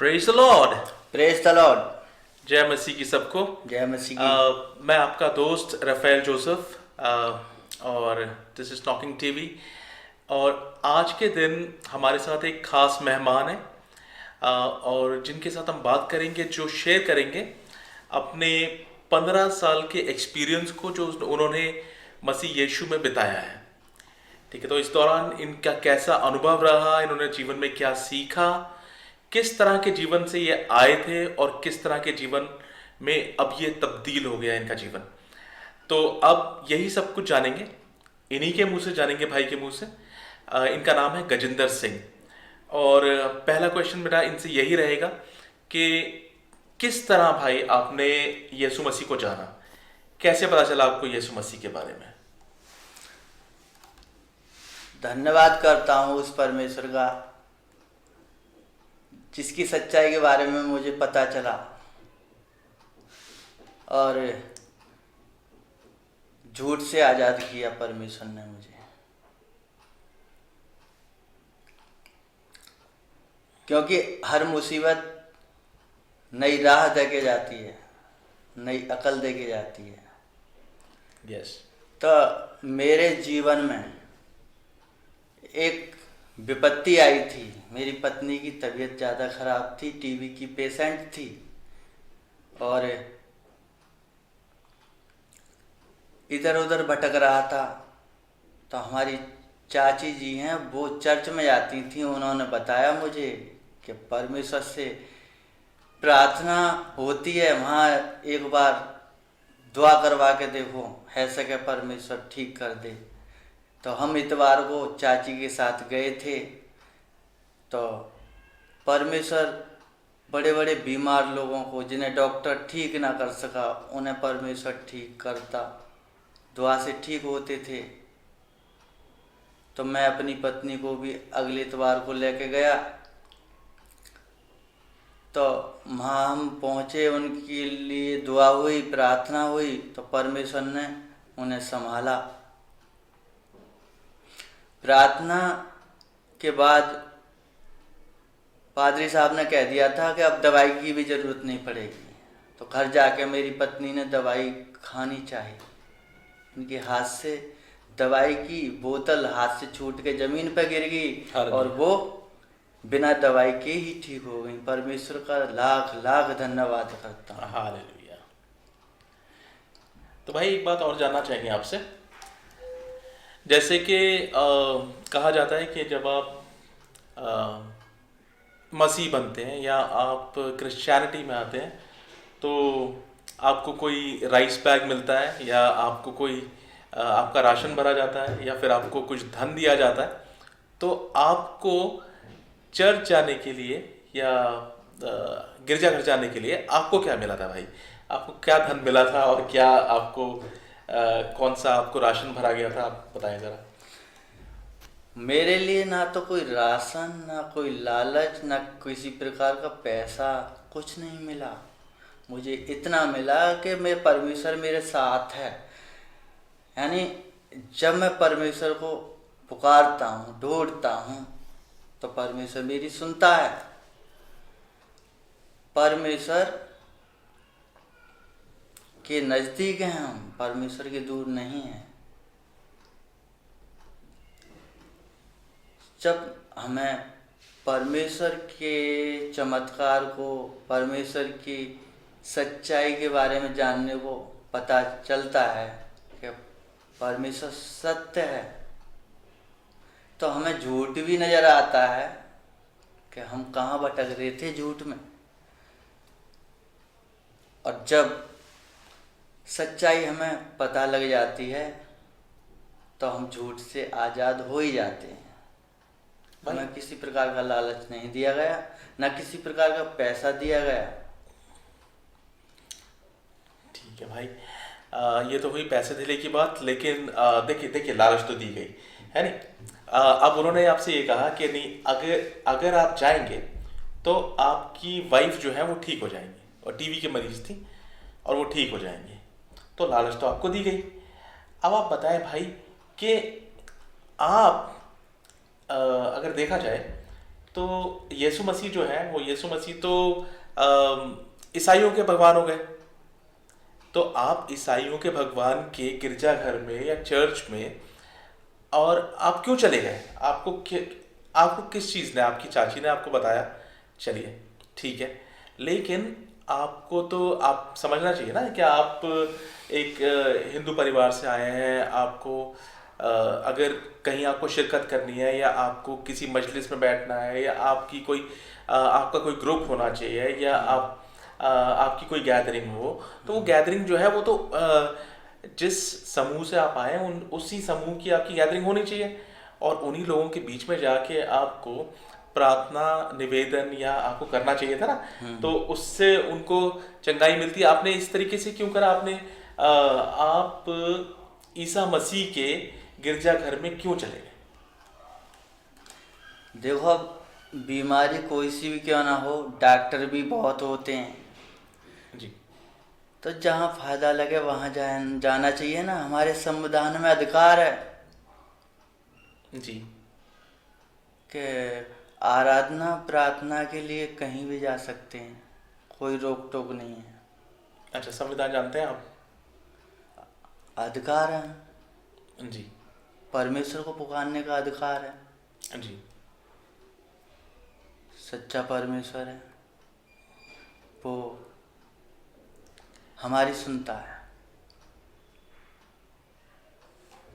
Praise the Lord. Praise the Lord. जय मसीह की सबको। जय मसीह की। मैं आपका दोस्त रफेल जोसेफ और दिस इज टॉकिंग टीवी। और आज के दिन हमारे साथ एक खास मेहमान है और जिनके साथ हम बात करेंगे, जो शेयर करेंगे अपने 15 साल के एक्सपीरियंस को जो उन्होंने मसीह यीशु में बिताया है। ठीक है, तो इस दौरान इनका कैसा अनुभव रहा, इन्होंने जीवन में क्या सीखा, किस तरह के जीवन से ये आए थे और किस तरह के जीवन में अब ये तब्दील हो गया इनका जीवन। तो अब यही सब कुछ जानेंगे, इन्हीं के मुंह से जानेंगे, भाई के मुंह से। इनका नाम है गजिंदर सिंह। और पहला क्वेश्चन मेरा इनसे यही रहेगा कि किस तरह भाई आपने यीशु मसीह को जाना, कैसे पता चला आपको यीशु मसीह के बारे में? धन्यवाद करता हूँ उस परमेश्वर का जिसकी सच्चाई के बारे में मुझे पता चला और झूठ से आज़ाद किया परमेश्वर ने मुझे। क्योंकि हर मुसीबत नई राह दे के जाती है, नई अकल दे के जाती है। यस। तो मेरे जीवन में एक विपत्ति आई थी। मेरी पत्नी की तबीयत ज़्यादा ख़राब थी, टीबी की पेशेंट थी और इधर उधर भटक रहा था। तो हमारी चाची जी हैं, वो चर्च में जाती थी। उन्होंने बताया मुझे कि परमेश्वर से प्रार्थना होती है, वहाँ एक बार दुआ करवा के देखो, है सके परमेश्वर ठीक कर दे। तो हम इतवार को चाची के साथ गए थे। तो परमेश्वर बड़े बड़े बीमार लोगों को, जिन्हें डॉक्टर ठीक ना कर सका, उन्हें परमेश्वर ठीक करता, दुआ से ठीक होते थे। तो मैं अपनी पत्नी को भी अगले इतवार को लेके गया। तो वहाँ हम पहुँचे, उनके लिए दुआ हुई, प्रार्थना हुई, तो परमेश्वर ने उन्हें संभाला। प्रार्थना के बाद पादरी साहब ने कह दिया था कि अब दवाई की भी ज़रूरत नहीं पड़ेगी। तो घर जाके मेरी पत्नी ने दवाई खानी चाहिए। उनके हाथ से दवाई की बोतल हाथ से छूट के ज़मीन पर गिर गई और वो बिना दवाई के ही ठीक हो गई। परमेश्वर का लाख लाख धन्यवाद करता हूँ। हालेलुया। तो भाई एक बात और जानना चाहेंगे आपसे। जैसे कि कहा जाता है कि जब आप मसीह बनते हैं या आप क्रिश्चियनिटी में आते हैं तो आपको कोई राइस बैग मिलता है या आपको कोई आपका राशन भरा जाता है या फिर आपको कुछ धन दिया जाता है। तो आपको चर्च जाने के लिए या गिरजाघर जाने के लिए आपको क्या मिला था भाई? आपको क्या धन मिला था और क्या आपको कौन सा आपको राशन भरा गया था, आप बताएं जरा। मेरे लिए ना तो कोई राशन, ना कोई लालच, ना किसी प्रकार का पैसा, कुछ नहीं मिला। मुझे इतना मिला कि मैं परमेश्वर मेरे साथ है। यानी जब मैं परमेश्वर को पुकारता हूँ, ढूंढता हूँ, तो परमेश्वर मेरी सुनता है। परमेश्वर के नज़दीक हैं हम, परमेश्वर के दूर नहीं हैं। जब हमें परमेश्वर के चमत्कार को, परमेश्वर की सच्चाई के बारे में जानने को पता चलता है कि परमेश्वर सत्य है, तो हमें झूठ भी नज़र आता है कि हम कहाँ भटक रहे थे झूठ में। और जब सच्चाई हमें पता लग जाती है तो हम झूठ से आज़ाद हो ही जाते हैं। हमें किसी प्रकार का लालच नहीं दिया गया, ना किसी प्रकार का पैसा दिया गया। ठीक है भाई, ये तो हुई पैसे दिले की बात, लेकिन देखिए लालच तो दी गई है नहीं। अब उन्होंने आपसे ये कहा कि नहीं, अगर आप जाएंगे तो आपकी वाइफ जो है वो ठीक हो जाएंगी, और टीबी की मरीज थी और वो ठीक हो जाएंगे। तो लालच तो आपको दी गई। अब आप बताएं भाई कि आप अगर देखा जाए तो यीशु मसीह जो है, वो यीशु मसीह तो ईसाइयों के भगवान हो गए। तो आप ईसाइयों के भगवान के गिरजाघर में या चर्च में, और आप क्यों चले गए? आपको किस चीज़ ने, आपकी चाची ने आपको बताया? चलिए ठीक है, लेकिन आपको तो आप समझना चाहिए ना कि आप एक हिंदू परिवार से आए हैं। आपको अगर कहीं आपको शिरकत करनी है, या आपको किसी मजलिस में बैठना है, या आपकी कोई आपका कोई ग्रुप होना चाहिए, या आपकी कोई गैदरिंग हो, तो वो गैदरिंग जो है वो तो जिस समूह से आप आए हैं उसी समूह की आपकी गैदरिंग होनी चाहिए। और उन्हीं लोगों के बीच में जाके आपको प्रार्थना निवेदन या आपको करना चाहिए था ना। तो उससे उनको चंगाई मिलती है। आपने इस तरीके से क्यों करा? आप ईसा मसीह के गिरजाघर में क्यों चले गए? देखो, अब बीमारी कोई सी भी क्यों ना हो, डॉक्टर भी बहुत होते हैं। जी तो जहाँ फायदा लगे वहाँ जाना चाहिए ना। हमारे संविधान में अधिकार है जी कि आराधना प्रार्थना के लिए कहीं भी जा सकते हैं, कोई रोक टोक नहीं है। अच्छा, संविधान जानते हैं आप? अधिकार है, जी परमेश्वर को पुकारने का अधिकार है। जी सच्चा परमेश्वर है, वो हमारी सुनता है।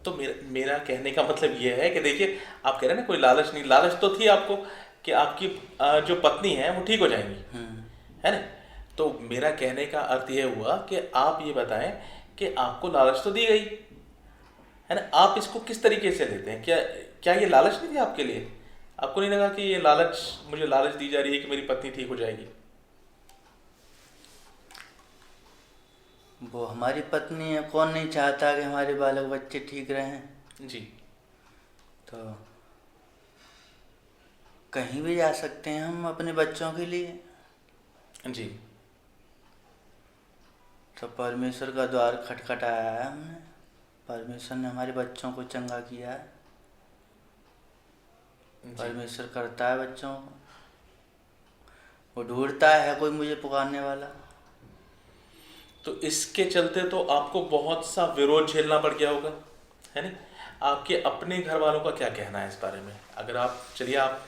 तो मेरा कहने का मतलब ये है कि देखिए, आप कह रहे हैं ना कोई लालच नहीं। लालच तो थी आपको कि आपकी जो पत्नी है वो ठीक हो जाएंगी, है ना? तो मेरा कहने का अर्थ ये हुआ कि आप ये बताएं कि आपको लालच तो दी गई, है ना? आप इसको किस तरीके से लेते हैं? क्या क्या ये लालच नहीं थी आपके लिए? आपको नहीं लगा कि ये लालच, मुझे लालच दी जा रही है कि मेरी पत्नी ठीक हो जाएगी? वो हमारी पत्नी है, कौन नहीं चाहता कि हमारे बालक बच्चे ठीक रहें। जी तो कहीं भी जा सकते हैं हम अपने बच्चों के लिए। जी तो परमेश्वर का द्वार खटखटाया है हमने, परमेश्वर ने हमारे बच्चों को चंगा किया है। परमेश्वर करता है बच्चों को, वो ढूंढता है कोई मुझे पुकारने वाला। तो इसके चलते तो आपको बहुत सा विरोध झेलना पड़ गया होगा, है नहीं? आपके अपने घर वालों का क्या कहना है इस बारे में? अगर आप चलिए, आप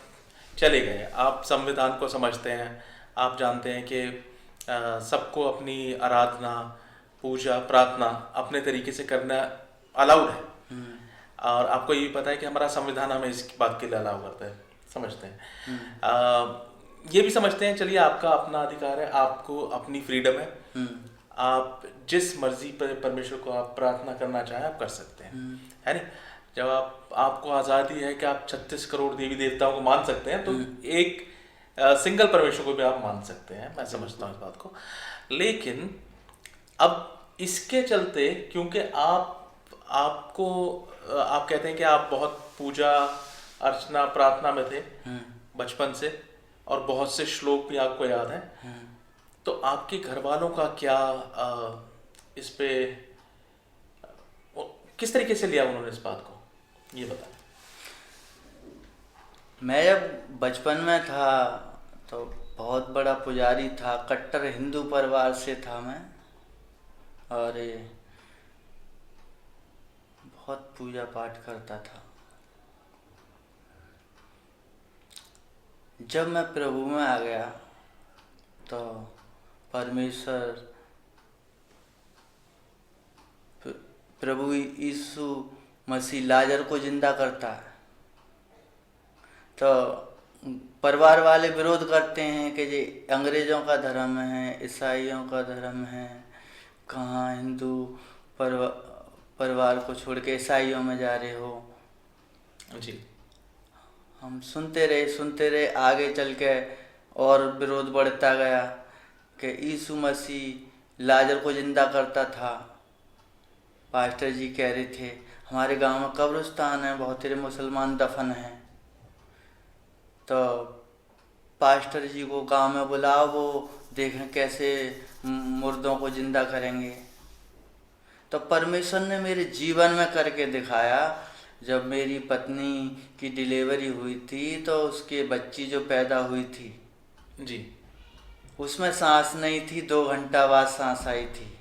चले गए, आप संविधान को समझते हैं, आप जानते हैं कि सबको अपनी आराधना पूजा प्रार्थना अपने तरीके से करना अलाउड है, और आपको ये भी पता है कि हमारा संविधान हमें इस बात के लिए अलाउ करता है, समझते हैं। ये भी समझते हैं, चलिए आपका अपना अधिकार है, आपको अपनी फ्रीडम है, आप जिस मर्जी पर परमेश्वर को आप प्रार्थना करना चाहें आप कर सकते हैं, है नहीं? जब आपको आज़ादी है कि आप 36 करोड़ देवी देवताओं को मान सकते हैं, तो एक सिंगल परमेश्वर को भी आप मान सकते हैं, मैं समझता हूँ इस बात को। लेकिन अब इसके चलते, क्योंकि आपको आप कहते हैं कि आप बहुत पूजा अर्चना प्रार्थना में थे बचपन से, और बहुत से श्लोक भी आपको याद हैं, तो आपके घर वालों का क्या इस पे किस तरीके से लिया उन्होंने इस बात को, ये बताएं। मैं जब बचपन में था तो बहुत बड़ा पुजारी था, कट्टर हिंदू परिवार से था मैं, और बहुत पूजा पाठ करता था। जब मैं प्रभु में आ गया तो परमेश्वर प्रभु यीशु मसीह लाजर को जिंदा करता है। तो परिवार वाले विरोध करते हैं कि ये अंग्रेज़ों का धर्म है, ईसाइयों का धर्म है, कहाँ हिंदू परिवार को छोड़ के ईसाइयों में जा रहे हो। जी हम सुनते रहे, आगे चल के और विरोध बढ़ता गया कि यीशु मसीह लाजर को जिंदा करता था। पास्टर जी कह रहे थे हमारे गांव में कब्रिस्तान है, बहुत सारे मुसलमान दफन हैं, तो पास्टर जी को गांव में बुलाओ, वो देखें कैसे मुर्दों को जिंदा करेंगे। तो परमेश्वर ने मेरे जीवन में करके दिखाया जब मेरी पत्नी की डिलीवरी हुई थी तो उसके बच्ची जो पैदा हुई थी जी। उसमें सांस नहीं थी, 2 घंटा बाद सांस आई थी।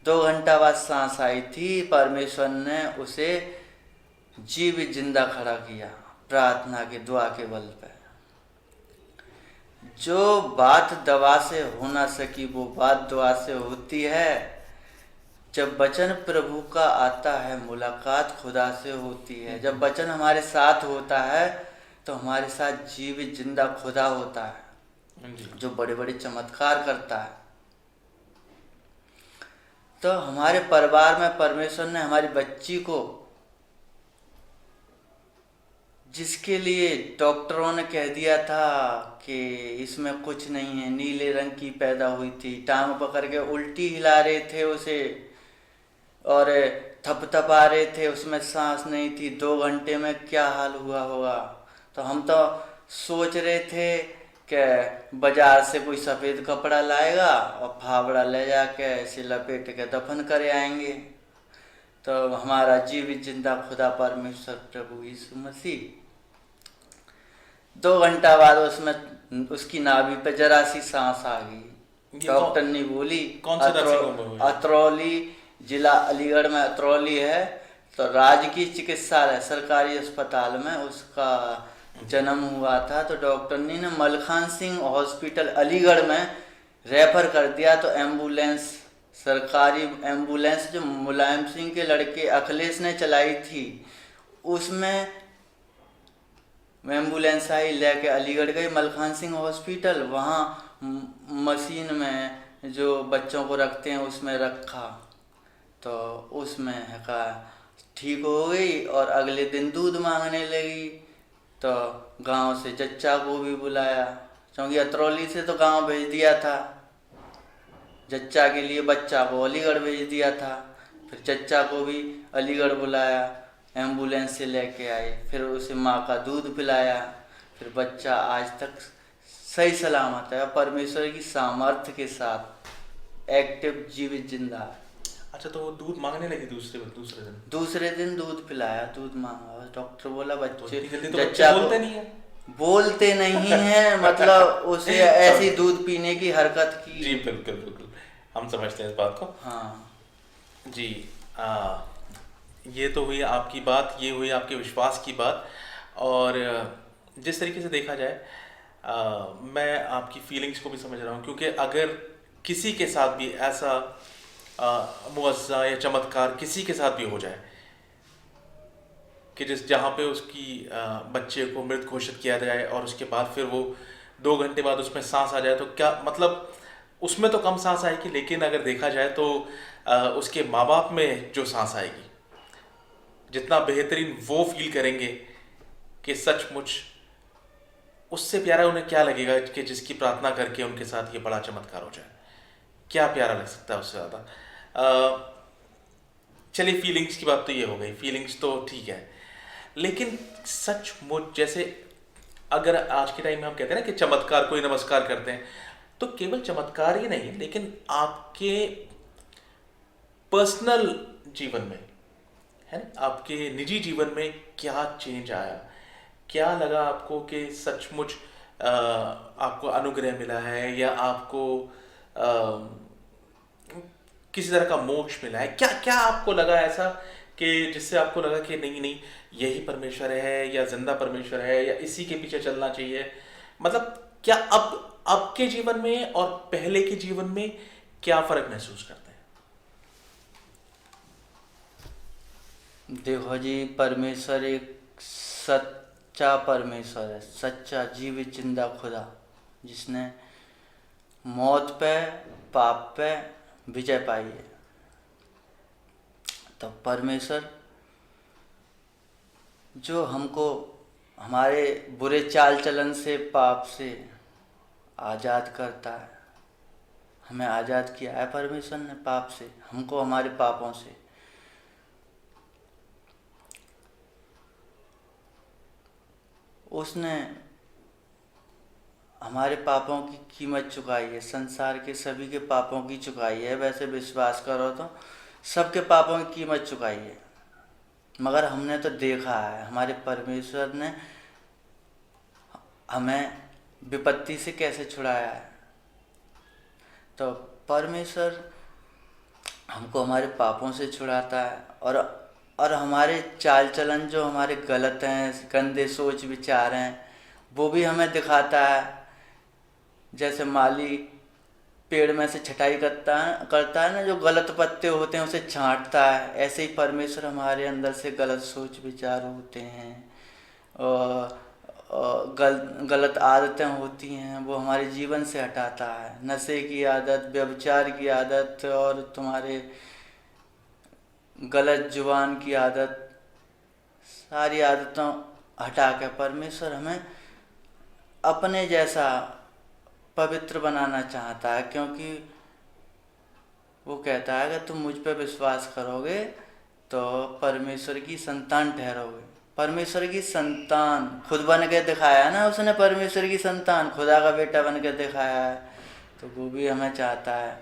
2 घंटा बाद सांस आई थी, परमेश्वर ने उसे जीवित जिंदा खड़ा किया प्रार्थना के दुआ के बल पे। जो बात दवा से हो ना सकी वो बात दुआ से होती है। जब वचन प्रभु का आता है मुलाकात खुदा से होती है। जब वचन हमारे साथ होता है तो हमारे साथ जीवित जिंदा खुदा होता है जी। जो बड़े बड़े चमत्कार करता है। तो हमारे परिवार में परमेश्वर ने हमारी बच्ची को, जिसके लिए डॉक्टरों ने कह दिया था कि इसमें कुछ नहीं है, नीले रंग की पैदा हुई थी, टांग पकड़ के उल्टी हिला रहे थे उसे और थपथपा रहे थे, उसमें सांस नहीं थी, 2 घंटे में क्या हाल हुआ होगा। तो हम तो सोच रहे थे कि बाजार से कोई सफ़ेद कपड़ा लाएगा और फावड़ा ले जाके ऐसे लपेट के दफन कर आएंगे। तो हमारा जीवित जिंदा खुदा परमेश्वर प्रभु यीशु मसीह 2 घंटा बाद उसमें उसकी नाभि पे जरा सी सांस आ गई। डॉक्टर ने बोली कौन से नर्सिंग होम में हुई? अतरौली जिला अलीगढ़ में अतरौली है, तो राजकीय चिकित्सालय सरकारी अस्पताल में उसका जन्म हुआ था। तो डॉक्टर ने मलखान सिंह हॉस्पिटल अलीगढ़ में रेफर कर दिया। तो एम्बुलेंस, सरकारी एम्बुलेंस जो मुलायम सिंह के लड़के अखिलेश ने चलाई थी, उसमें एम्बुलेंस आई, लेके अलीगढ़ गई मलखान सिंह हॉस्पिटल। वहाँ मशीन में जो बच्चों को रखते हैं उसमें रखा, तो उसमें का ठीक हो गई और अगले दिन दूध मांगने लगी। तो गांव से जच्चा को भी बुलाया, क्योंकि अतरौली से तो गांव भेज दिया था, जच्चा के लिए बच्चा को अलीगढ़ भेज दिया था। फिर चच्चा को भी अलीगढ़ बुलाया, एम्बुलेंस से लेके आए, फिर उसे माँ का दूध पिलाया। फिर बच्चा आज तक सही सलामत है, परमेश्वर की सामर्थ्य के साथ एक्टिव जीवित जिंदा है। अच्छा, तो वो दूध मांगने लगी दूसरे दिन दूध पिलाया, दूध मांगा। डॉक्टर बोला तो बच्चे इतनी जल्दी तो जच्चा बच्चे को बोलते नहीं है। बोलते नहीं है मतलब उसे ऐसी दूध पीने की हरकत की। जी बिल्कुल बिल्कुल, हम समझते हैं इस बात को। हाँ जी। ये तो हुई आपकी बात, ये हुई आपके विश्वास की बात। और जिस तरीके से देखा जाए, मैं आपकी फीलिंग्स को भी समझ रहा हूँ, क्योंकि अगर किसी के साथ भी ऐसा मुअज़्ज़ा या चमत्कार किसी के साथ भी हो जाए कि जहाँ पे उसकी बच्चे को मृत घोषित किया जाए और उसके बाद फिर वो 2 घंटे बाद उसमें सांस आ जाए, तो क्या मतलब उसमें तो कम सांस आएगी, लेकिन अगर देखा जाए तो उसके माँ बाप में जो सांस आएगी, जितना बेहतरीन वो फील करेंगे कि सचमुच उससे प्यारा उन्हें क्या लगेगा कि जिसकी प्रार्थना करके उनके साथ ये बड़ा चमत्कार हो जाए। क्या प्यारा लग सकता है उससे ज़्यादा। चलिए, फीलिंग्स की बात तो ये हो गई, फीलिंग्स तो ठीक है, लेकिन सचमुच जैसे अगर आज के टाइम में हम कहते हैं ना कि चमत्कार को ही नमस्कार करते हैं, तो केवल चमत्कार ही नहीं, लेकिन आपके पर्सनल जीवन में, है ना, आपके निजी जीवन में क्या चेंज आया, क्या लगा आपको कि सचमुच आपको अनुग्रह मिला है या आपको किसी तरह का मोक्ष मिला है? क्या क्या आपको लगा ऐसा कि जिससे आपको लगा कि नहीं नहीं, यही परमेश्वर है या जिंदा परमेश्वर है या इसी के पीछे चलना चाहिए? मतलब क्या अब के जीवन में और पहले के जीवन में क्या फर्क महसूस करते हैं? देखो जी, परमेश्वर एक सच्चा परमेश्वर है, सच्चा जीवित जिंदा खुदा, जिसने मौत पे पाप पे विजय पाई है। तो परमेश्वर जो हमको हमारे बुरे चाल चलन से, पाप से आज़ाद करता है, हमें आज़ाद किया है परमेश्वर ने पाप से, हमको हमारे पापों से। उसने हमारे पापों की कीमत चुकाई है, संसार के सभी के पापों की चुकाई है। वैसे विश्वास करो तो सबके पापों की कीमत चुकाई है। मगर हमने तो देखा है हमारे परमेश्वर ने हमें विपत्ति से कैसे छुड़ाया है। तो परमेश्वर हमको हमारे पापों से छुड़ाता है, और हमारे चाल चलन जो हमारे गलत हैं, गंदे सोच विचार हैं, वो भी हमें दिखाता है। जैसे माली पेड़ में से छटाई करता है ना, जो गलत पत्ते होते हैं उसे छांटता है, ऐसे ही परमेश्वर हमारे अंदर से गलत सोच विचार होते हैं और गलत आदतें होती हैं वो हमारे जीवन से हटाता है। नशे की आदत, व्यभिचार की आदत और तुम्हारे गलत जुबान की आदत, सारी आदतों हटा के परमेश्वर हमें अपने जैसा पवित्र बनाना चाहता है, क्योंकि वो कहता है कि तुम मुझ पर विश्वास करोगे तो परमेश्वर की संतान ठहरोगे। परमेश्वर की संतान खुद बन के दिखाया ना उसने, परमेश्वर की संतान, खुदा का बेटा बन के दिखाया है। तो वो भी हमें चाहता है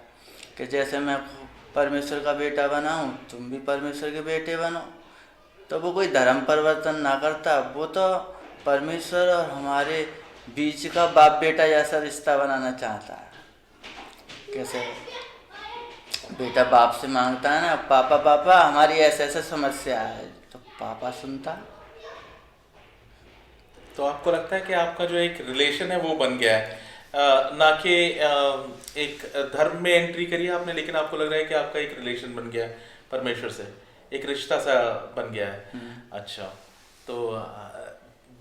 कि जैसे मैं परमेश्वर का बेटा बना हूँ तुम भी परमेश्वर के बेटे बनो। तो वो कोई धर्म परिवर्तन ना करता, वो तो परमेश्वर और हमारे बीच का बाप बेटा जैसा रिश्ता बनाना चाहता है। कैसे बेटा बाप से मांगता है ना, पापा पापा हमारी ऐसे ऐसे समस्या है, तो पापा सुनता। तो आपको लगता है कि आपका जो एक रिलेशन है वो बन गया है, ना कि एक धर्म में एंट्री करी है आपने, लेकिन आपको लग रहा है कि आपका एक रिलेशन बन गया है परमेश्वर से, एक रिश्ता सा बन गया है। अच्छा, तो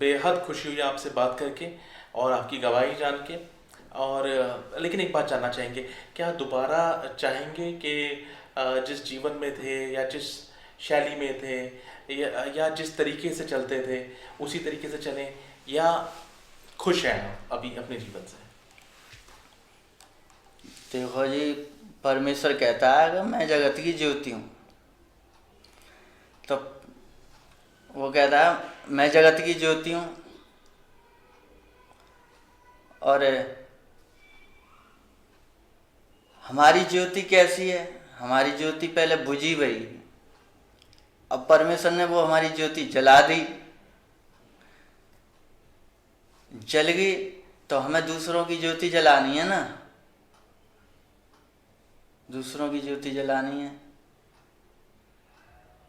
बेहद खुशी हुई आपसे बात करके और आपकी गवाही जान के। और लेकिन एक बात जानना चाहेंगे, क्या दोबारा चाहेंगे कि जिस जीवन में थे या जिस शैली में थे या जिस तरीके से चलते थे उसी तरीके से चलें, या खुश हैं अभी अपने जीवन से? देखो जी, परमेश्वर कहता है कि मैं जगत की ज्योति हूँ, तो वो कहता है मैं जगत की ज्योति हूँ, और हमारी ज्योति कैसी है? हमारी ज्योति पहले बुझी गई, अब परमेश्वर ने वो हमारी ज्योति जला दी। जल गई तो हमें दूसरों की ज्योति जलानी है ना, दूसरों की ज्योति जलानी है,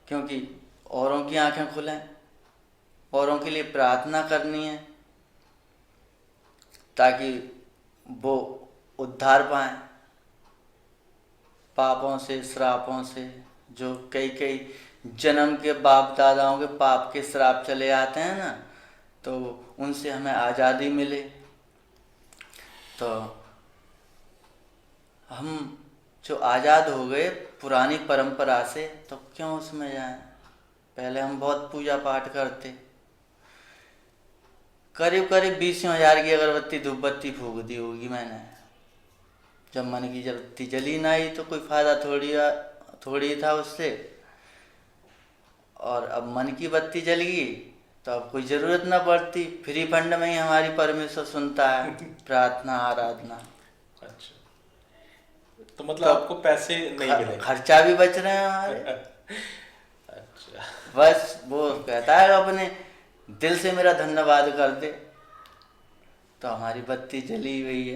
क्योंकि औरों की आंखें खुलें, औरों के लिए प्रार्थना करनी है ताकि वो उद्धार पाएं पापों से, श्रापों से, जो कई कई जन्म के बाप दादाओं के पाप के श्राप चले आते हैं ना, तो उनसे हमें आज़ादी मिले। तो हम जो आज़ाद हो गए पुरानी परंपरा से, तो क्यों उसमें जाएं? पहले हम बहुत पूजा पाठ करते, करीब करीब 20,000 की अगरबत्ती धूप बत्ती फूक दी होगी मैंने। जब मन की बत्ती जली ना ही तो कोई फ़ायदा थोड़ी था उससे, और अब मन की बत्ती जल गई तो अब कोई ज़रूरत ना पड़ती, फ्री फंड में ही हमारी परमेश्वर सुनता है प्रार्थना आराधना। अच्छा, तो मतलब आपको पैसे नहीं मिले, खर्चा भी बच रहे हैं हमारे। अच्छा, बस वो कहता है अपने दिल से मेरा धन्यवाद कर दे, तो हमारी बत्ती जली हुई है,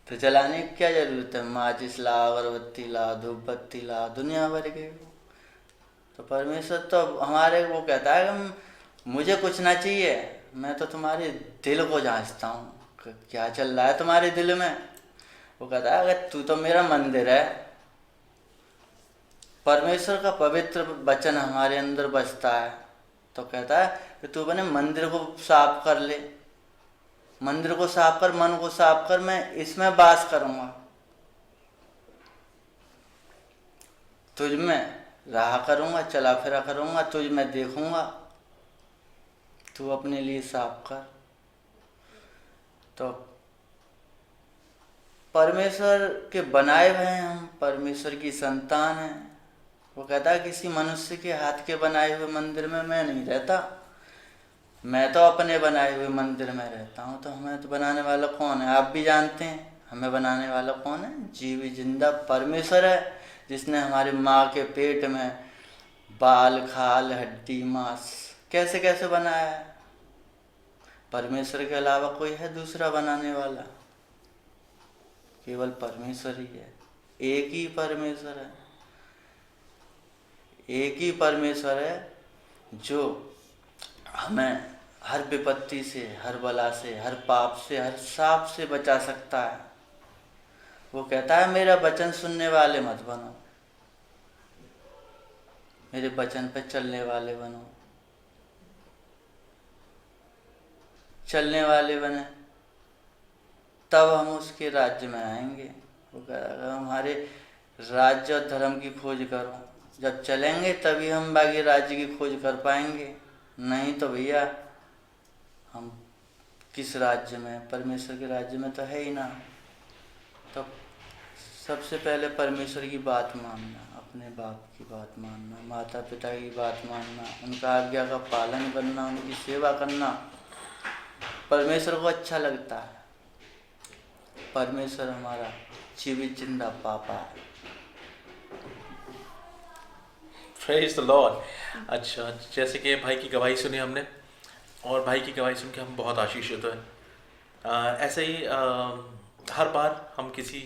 तो जलाने की क्या जरूरत है? माचिस ला, अगरबत्ती ला, धूप बत्ती ला, दुनिया भर के। तो परमेश्वर तो हमारे वो कहता है कि मुझे कुछ ना चाहिए, मैं तो तुम्हारे दिल को जांचता हूँ क्या चल रहा है तुम्हारे दिल में। वो कहता है अगर तू तो मेरा मंदिर है, परमेश्वर का पवित्र वचन हमारे अंदर बसता है, तो कहता है कि तू अपने मंदिर को साफ कर ले, मंदिर को साफ कर, मन को साफ कर, मैं इसमें वास करूँगा, तुझ में रहा करूँगा, चला फिरा करूँगा, तुझ में देखूँगा, तू अपने लिए साफ कर। तो परमेश्वर के बनाए हुए हैं हम, परमेश्वर की संतान हैं। वो कहता है किसी मनुष्य के हाथ के बनाए हुए मंदिर में मैं नहीं रहता, मैं तो अपने बनाए हुए मंदिर में रहता हूँ। तो हमें तो बनाने वाला कौन है? आप भी जानते हैं हमें बनाने वाला कौन है? जीवी जिंदा परमेश्वर है, जिसने हमारी माँ के पेट में बाल खाल हड्डी मांस कैसे कैसे बनाया है? परमेश्वर के अलावा कोई है दूसरा बनाने वाला? केवल परमेश्वर ही है। एक ही परमेश्वर है, एक ही परमेश्वर है जो हमें हर विपत्ति से, हर बला से, हर पाप से, हर शाप से बचा सकता है। वो कहता है मेरा वचन सुनने वाले मत बनो, मेरे वचन पे चलने वाले बनो। चलने वाले बने तब हम उसके राज्य में आएंगे। वो कह रहा हमारे राज्य और धर्म की खोज करो, जब चलेंगे तभी हम बाकी राज्य की खोज कर पाएंगे, नहीं तो भैया हम किस राज्य में? परमेश्वर के राज्य में तो है ही ना। तो सबसे पहले परमेश्वर की बात मानना, अपने बाप की बात मानना, माता पिता की बात मानना, उनका आज्ञा का पालन करना, उनकी सेवा करना परमेश्वर को अच्छा लगता है। परमेश्वर हमारा जीवित जिंदा पापा है। Praise the Lord. अच्छा, जैसे कि भाई की गवाही सुनी हमने, और भाई की गवाही सुन के हम बहुत आशीषित हैं। ऐसे ही हर बार हम किसी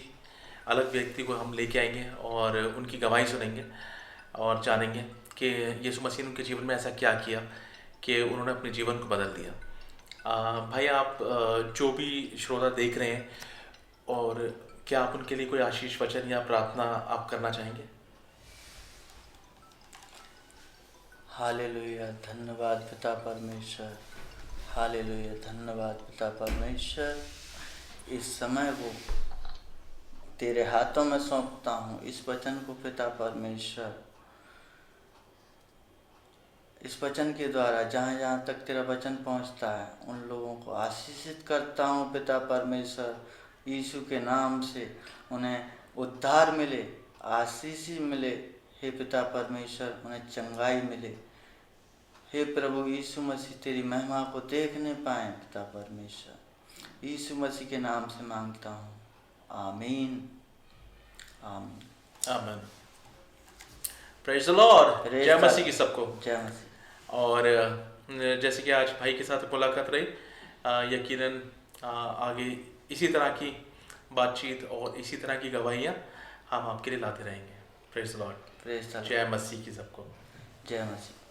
अलग व्यक्ति को हम लेके आएंगे और उनकी गवाही सुनेंगे और जानेंगे कि यीशु मसीह ने उनके जीवन में ऐसा क्या किया कि उन्होंने अपने जीवन को बदल दिया। भाई आप जो भी श्रोता देख रहे हैं, और क्या आप उनके लिए कोई आशीष वचन या प्रार्थना आप करना चाहेंगे? हालेलुया, धन्यवाद पिता परमेश्वर। हालेलुया, धन्यवाद पिता परमेश्वर। इस समय वो तेरे हाथों में सौंपता हूँ इस वचन को पिता परमेश्वर। इस वचन के द्वारा जहाँ जहाँ तक तेरा वचन पहुँचता है उन लोगों को आशीषित करता हूँ पिता परमेश्वर। यीशु के नाम से उन्हें उद्धार मिले, आशीष मिले हे पिता परमेश्वर, उन्हें चंगाई मिले हे प्रभु यीशु मसीह। तेरी महिमा को देखने पाएँ पिता परमेश्वर। यीशु मसीह के नाम से मांगता हूँ, आमीन आमीन आमीन। Praise the Lord. जय मसीह की सबको। जय मसीह। और जैसे कि आज भाई के साथ मुलाकात रही, यकीनन आगे इसी तरह की बातचीत और इसी तरह की गवाहियाँ हम आपके लिए लाते रहेंगे। Praise the Lord. Praise the Lord. जय मसीह की सबको। जय मसीह।